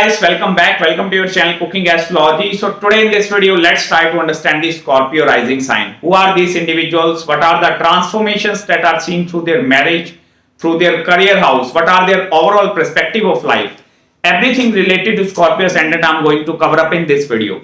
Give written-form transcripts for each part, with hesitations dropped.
guys, welcome back. Welcome to your channel Cooking Astrology. So today in this video, let's try to understand the Scorpio rising sign. Who are these individuals? What are the transformations that are seen through their marriage, through their career house? What are their overall perspective of life? Everything related to Scorpio Ascendant I'm going to cover up in this video.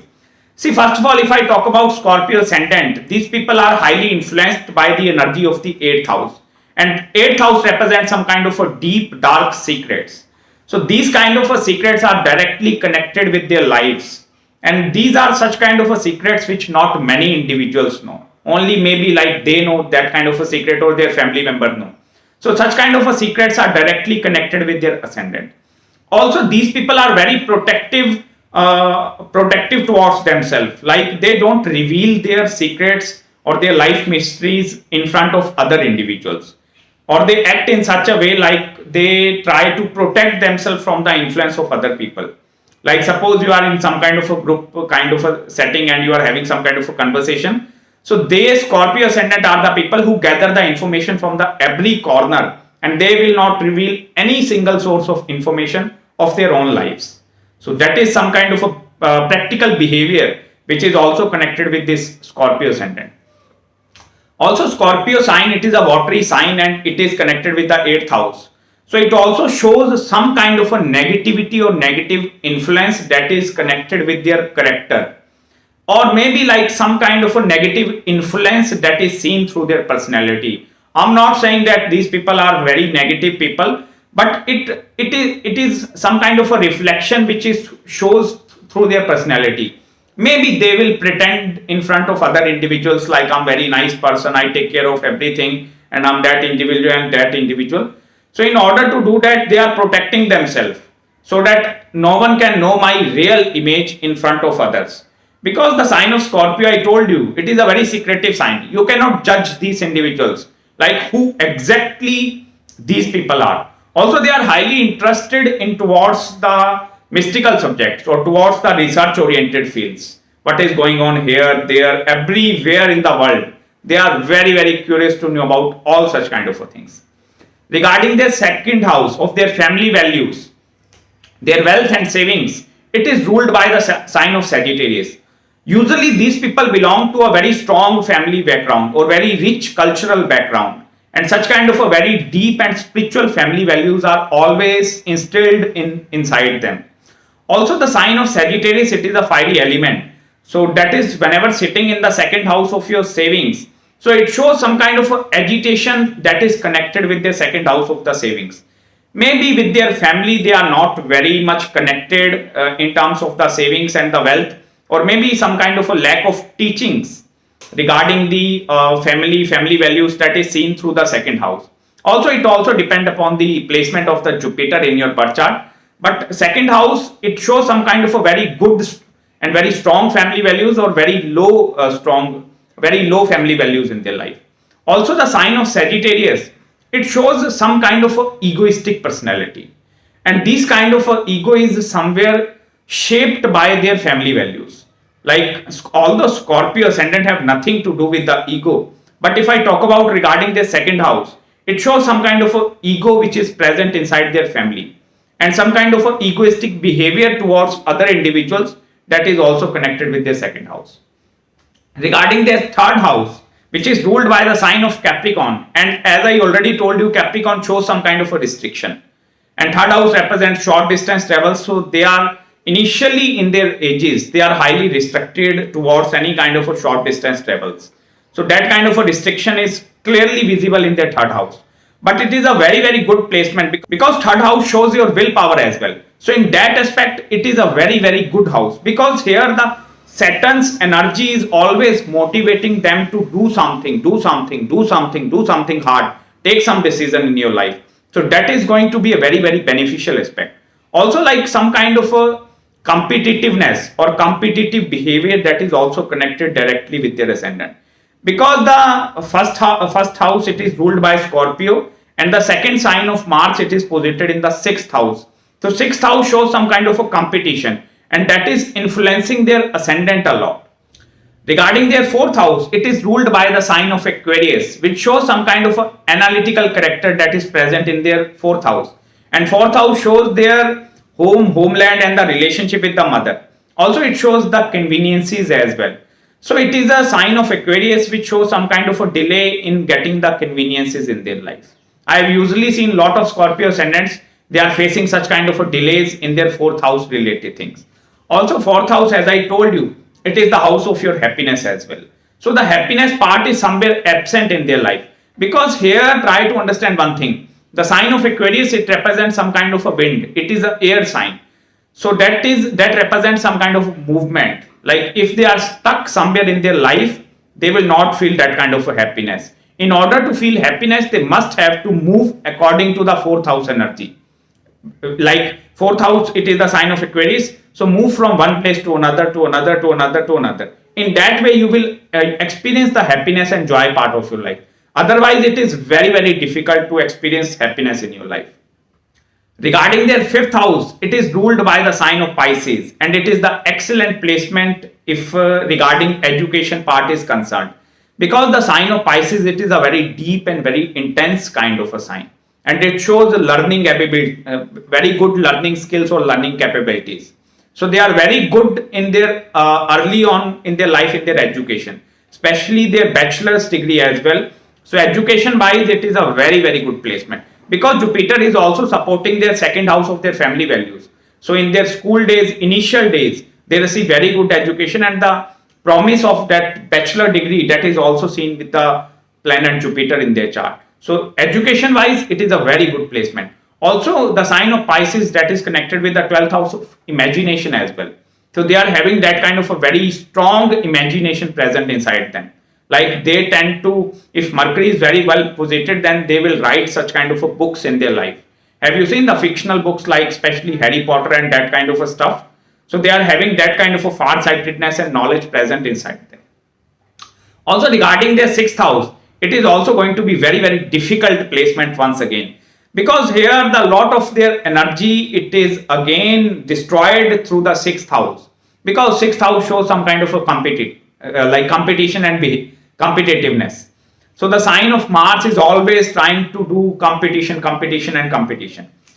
See, first of all, if I talk about Scorpio Ascendant, these people are highly influenced by the energy of the 8th house. And 8th house represents some kind of a deep, dark secrets. So these kind of secrets are directly connected with their lives, and these are such kind of secrets which not many individuals know. Only maybe like they know that kind of a secret, or their family member know. So such kind of secrets are directly connected with their ascendant. Also, these people are very protective towards themselves. Like they don't reveal their secrets or their life mysteries in front of other individuals, or they act in such a way like they try to protect themselves from the influence of other people. Like suppose you are in some kind of a group kind of a setting and you are having some kind of a conversation. So they, Scorpio Ascendant, are the people who gather the information from the every corner, and they will not reveal any single source of information of their own lives. So that is some kind of a practical behavior which is also connected with this Scorpio Ascendant. Also, Scorpio sign, it is a watery sign and it is connected with the 8th house. So it also shows some kind of a negativity or negative influence that is connected with their character, or maybe like some kind of a negative influence that is seen through their personality. I'm not saying that these people are very negative people, but it is some kind of a reflection which is shows through their personality. Maybe they will pretend in front of other individuals like I'm very nice person, I take care of everything, and I'm that individual and that individual. So in order to do that, they are protecting themselves so that no one can know my real image in front of others. Because the sign of Scorpio, I told you, it is a very secretive sign. You cannot judge these individuals, like who exactly these people are. Also, they are highly interested in towards the mystical subjects or towards the research oriented fields. What is going on here, there, everywhere in the world. They are very, very curious to know about all such kind of things. Regarding their second house of their family values, their wealth and savings, it is ruled by the sign of Sagittarius. Usually these people belong to a very strong family background or very rich cultural background, and such kind of a very deep and spiritual family values are always instilled inside them. Also, the sign of Sagittarius, it is a fiery element. So that is whenever sitting in the second house of your savings. So it shows some kind of agitation that is connected with the second house of the savings. Maybe with their family, they are not very much connected in terms of the savings and the wealth, or maybe some kind of a lack of teachings regarding the family values that is seen through the second house. Also, it also depends upon the placement of the Jupiter in your birth chart. But second house, it shows some kind of a very good and very strong family values, or very low family values in their life. Also, the sign of Sagittarius, it shows some kind of a egoistic personality, and this kind of a ego is somewhere shaped by their family values. Like although Scorpio Ascendant have nothing to do with the ego, but if I talk about regarding their second house, it shows some kind of a ego which is present inside their family, and some kind of a egoistic behavior towards other individuals that is also connected with their second house. Regarding their third house, which is ruled by the sign of Capricorn, and as I already told you, Capricorn shows some kind of a restriction, and third house represents short distance travels. So they are initially in their ages, they are highly restricted towards any kind of a short distance travels. So that kind of a restriction is clearly visible in their third house. But it is a very, very good placement because third house shows your willpower as well. So in that aspect, it is a very, very good house, because here the Saturn's energy is always motivating them to do something hard, take some decision in your life. So that is going to be a very, very beneficial aspect. Also, like some kind of a competitiveness or competitive behavior that is also connected directly with their ascendant. Because the first house, it is ruled by Scorpio, and the second sign of Mars, it is posited in the 6th house. So 6th house shows some kind of a competition, and that is influencing their ascendant a lot. Regarding their 4th house, it is ruled by the sign of Aquarius, which shows some kind of a analytical character that is present in their 4th house. And 4th house shows their home, homeland, and the relationship with the mother. Also, it shows the conveniences as well. So, it is a sign of Aquarius which shows some kind of a delay in getting the conveniences in their life. I have usually seen a lot of Scorpio ascendants, they are facing such kind of a delays in their fourth house related things. Also, fourth house, as I told you, it is the house of your happiness as well. So, the happiness part is somewhere absent in their life. Because here, try to understand one thing. The sign of Aquarius, it represents some kind of a wind. It is an air sign. So that represents some kind of movement. Like if they are stuck somewhere in their life, they will not feel that kind of a happiness. In order to feel happiness, they must have to move according to the fourth house energy. Like fourth house, it is the sign of Aquarius. So move from one place to another, to another, to another, to another. In that way, you will experience the happiness and joy part of your life. Otherwise, it is very, very difficult to experience happiness in your life. Regarding their fifth house, it is ruled by the sign of Pisces, and it is the excellent placement if regarding education part is concerned. Because the sign of Pisces, it is a very deep and very intense kind of a sign, and it shows learning ability, very good learning skills or learning capabilities. So they are very good in their early on in their life in their education, especially their bachelor's degree as well. So education wise, it is a very, very good placement because Jupiter is also supporting their second house of their family values. So in their school days, initial days, they receive very good education, and the promise of that bachelor degree that is also seen with the planet Jupiter in their chart. So education wise, it is a very good placement. Also, the sign of Pisces that is connected with the 12th house of imagination as well. So they are having that kind of a very strong imagination present inside them. Like they tend to, if Mercury is very well positioned, then they will write such kind of a books in their life. Have you seen the fictional books like especially Harry Potter and that kind of a stuff? So they are having that kind of a far-sightedness and knowledge present inside them. Also regarding their sixth house, it is also going to be very, very difficult placement once again. Because here the lot of their energy, it is again destroyed through the sixth house. Because sixth house shows some kind of a competition and competitiveness. So the sign of Mars is always trying to do competition.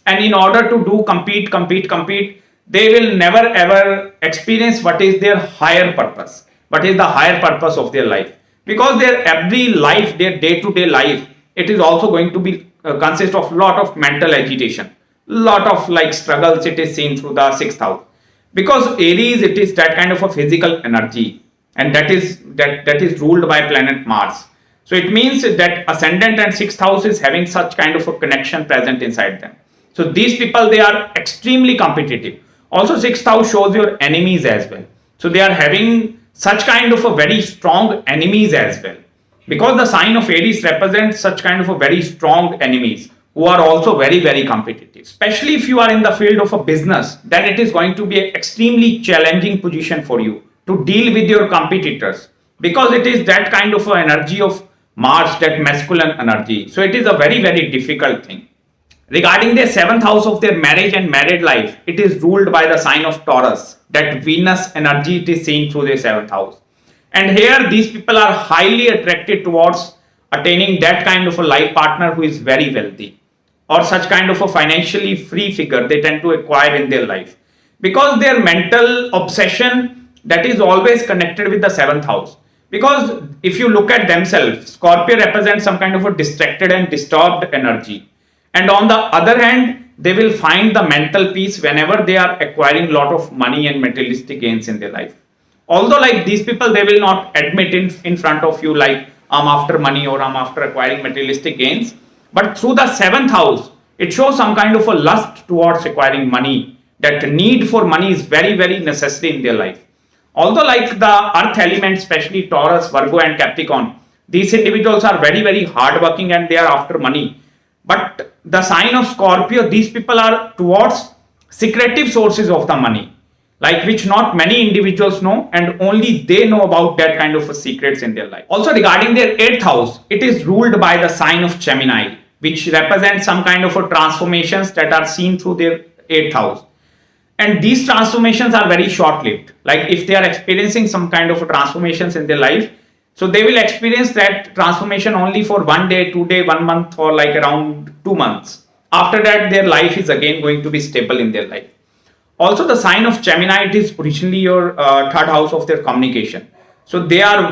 And in order to do compete, they will never ever experience what is their higher purpose. What is the higher purpose of their life? Because their every life, their day-to-day life, it is also going to be consist of lot of mental agitation, lot of like struggles it is seen through the sixth house. Because Aries, it is that kind of a physical energy, and that is ruled by planet Mars. So it means that ascendant and sixth house is having such kind of a connection present inside them. So these people, they are extremely competitive. Also sixth house shows your enemies as well. So they are having such kind of a very strong enemies as well. Because the sign of Aries represents such kind of a very strong enemies who are also very, very competitive. Especially if you are in the field of a business, then it is going to be an extremely challenging position for you to deal with your competitors. Because it is that kind of an energy of Mars, that masculine energy. So it is a very, very difficult thing. Regarding their seventh house of their marriage and married life, it is ruled by the sign of Taurus. That Venus energy, it is seen through their seventh house. And here these people are highly attracted towards attaining that kind of a life partner who is very wealthy, or such kind of a financially free figure they tend to acquire in their life. Because their mental obsession, that is always connected with the seventh house. Because if you look at themselves, Scorpio represents some kind of a distracted and disturbed energy. And on the other hand, they will find the mental peace whenever they are acquiring a lot of money and materialistic gains in their life. Although like these people, they will not admit in front of you like I'm after money or I'm after acquiring materialistic gains. But through the seventh house, it shows some kind of a lust towards acquiring money. That need for money is very, very necessary in their life. Although like the earth element, especially Taurus, Virgo and Capricorn, these individuals are very, very hardworking and they are after money. But the sign of Scorpio, these people are towards secretive sources of the money, like which not many individuals know, and only they know about that kind of secrets in their life. Also regarding their 8th house, it is ruled by the sign of Gemini, which represents some kind of transformations that are seen through their 8th house. And these transformations are very short-lived. Like if they are experiencing some kind of transformations in their life, so they will experience that transformation only for 1 day, 2 day, 1 month, or like around 2 months. After that, their life is again going to be stable in their life. Also, the sign of Gemini, it is originally your third house of their communication. So they are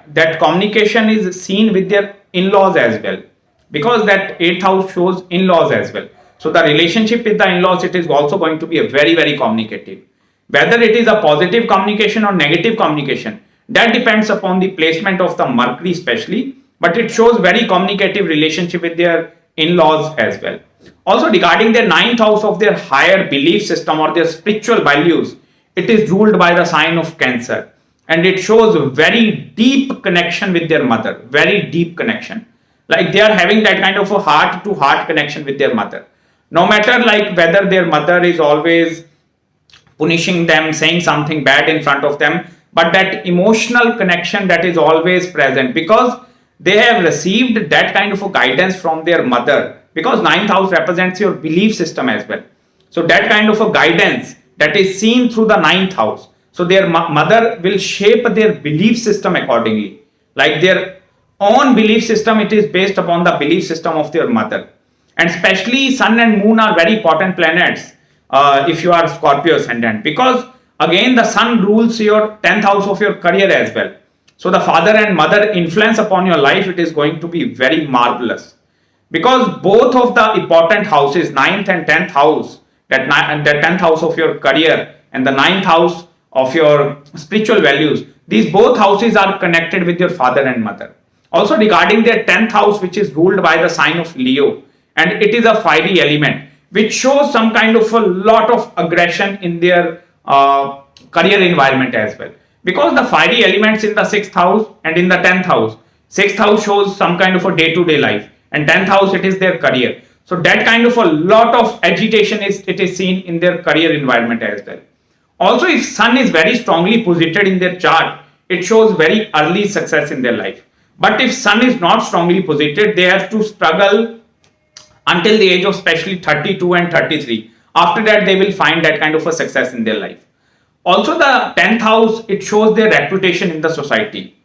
that communication is seen with their in-laws as well, because that eighth house shows in-laws as well. So the relationship with the in-laws, it is also going to be a very communicative. Whether it is a positive communication or negative communication, that depends upon the placement of the Mercury especially, but it shows very communicative relationship with their in-laws as well. Also, regarding their ninth house of their higher belief system or their spiritual values, it is ruled by the sign of Cancer, and it shows very deep connection with their mother, very deep connection. Like they are having that kind of a heart to heart connection with their mother. No matter like whether their mother is always punishing them, saying something bad in front of them, but that emotional connection that is always present, because they have received that kind of a guidance from their mother, because ninth house represents your belief system as well. So that kind of a guidance that is seen through the ninth house. So their mother will shape their belief system accordingly. Like their own belief system, it is based upon the belief system of their mother. And especially Sun and Moon are very important planets if you are Scorpio Ascendant, because again the Sun rules your 10th house of your career as well. So the father and mother influence upon your life, it is going to be very marvelous, because both of the important houses, 9th and 10th house, that 10th house of your career and the 9th house of your spiritual values, these both houses are connected with your father and mother. Also regarding their 10th house, which is ruled by the sign of Leo, and it is a fiery element, which shows some kind of a lot of aggression in their career environment as well. Because the fiery elements in the 6th house and in the 10th house, 6th house shows some kind of a day-to-day life, and 10th house, it is their career. So that kind of a lot of agitation is seen in their career environment as well. Also, if Sun is very strongly posited in their chart, it shows very early success in their life. But if Sun is not strongly posited, they have to struggle until the age of especially 32 and 33. After that, they will find that kind of a success in their life. Also, the 10th house, it shows their reputation in the society.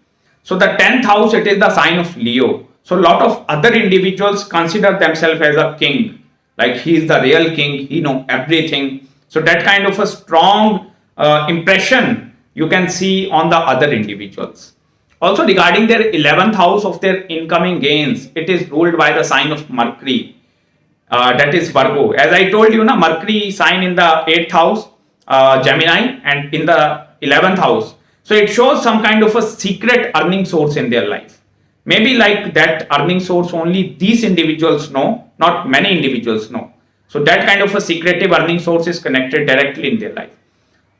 So the 10th house, it is the sign of Leo. So a lot of other individuals consider themselves as a king, like he is the real king, he knows everything. So that kind of a strong impression you can see on the other individuals. Also regarding their 11th house of their incoming gains, it is ruled by the sign of Mercury, that is Virgo. As I told you, Mercury sign in the 8th house, Gemini, and in the 11th house. So it shows some kind of a secret earning source in their life. Maybe like that earning source only these individuals know, not many individuals know. So that kind of a secretive earning source is connected directly in their life.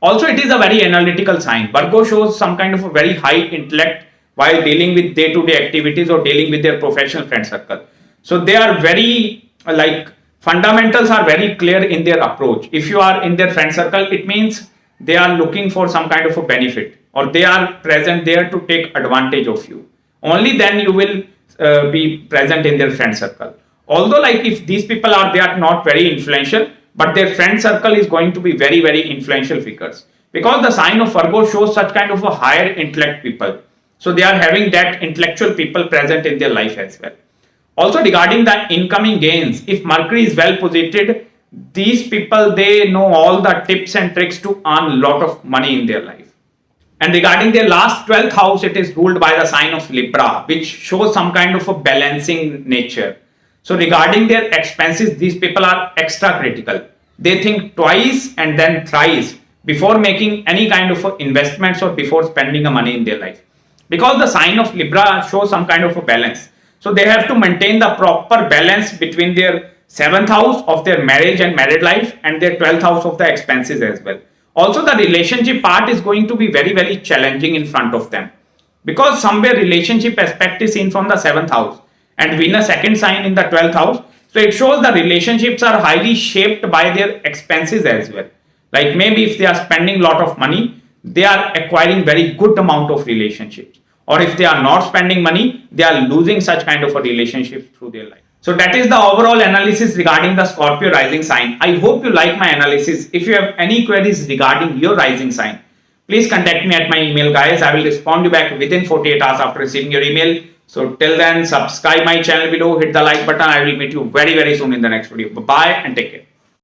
Also, it is a very analytical sign. Virgo shows some kind of a very high intellect while dealing with day-to-day activities or dealing with their professional friend circle. So they are very like fundamentals are very clear in their approach. If you are in their friend circle, it means they are looking for some kind of a benefit, or they are present there to take advantage of you. Only then you will be present in their friend circle. Although like if these people are, they are not very influential, but their friend circle is going to be very influential figures, because the sign of Virgo shows such kind of a higher intellect people. So they are having that intellectual people present in their life as well. Also regarding the incoming gains, if Mercury is well posited, these people, they know all the tips and tricks to earn a lot of money in their life. And regarding their last 12th house, it is ruled by the sign of Libra, which shows some kind of a balancing nature. So regarding their expenses, these people are extra critical. They think twice and then thrice before making any kind of investments or before spending the money in their life. Because the sign of Libra shows some kind of a balance. So they have to maintain the proper balance between their 7th house of their marriage and married life and their 12th house of the expenses as well. Also, the relationship part is going to be very challenging in front of them, because somewhere relationship aspect is seen from the 7th house and Venus second sign in the 12th house. So it shows the relationships are highly shaped by their expenses as well. Like maybe if they are spending a lot of money, they are acquiring very good amount of relationships. Or if they are not spending money, they are losing such kind of a relationship through their life. So that is the overall analysis regarding the Scorpio rising sign. I hope you like my analysis. If you have any queries regarding your rising sign, please contact me at my email, guys. I will respond you back within 48 hours after receiving your email. So till then, subscribe my channel below, hit the like button. I will meet you very soon in the next video. Bye bye and take care.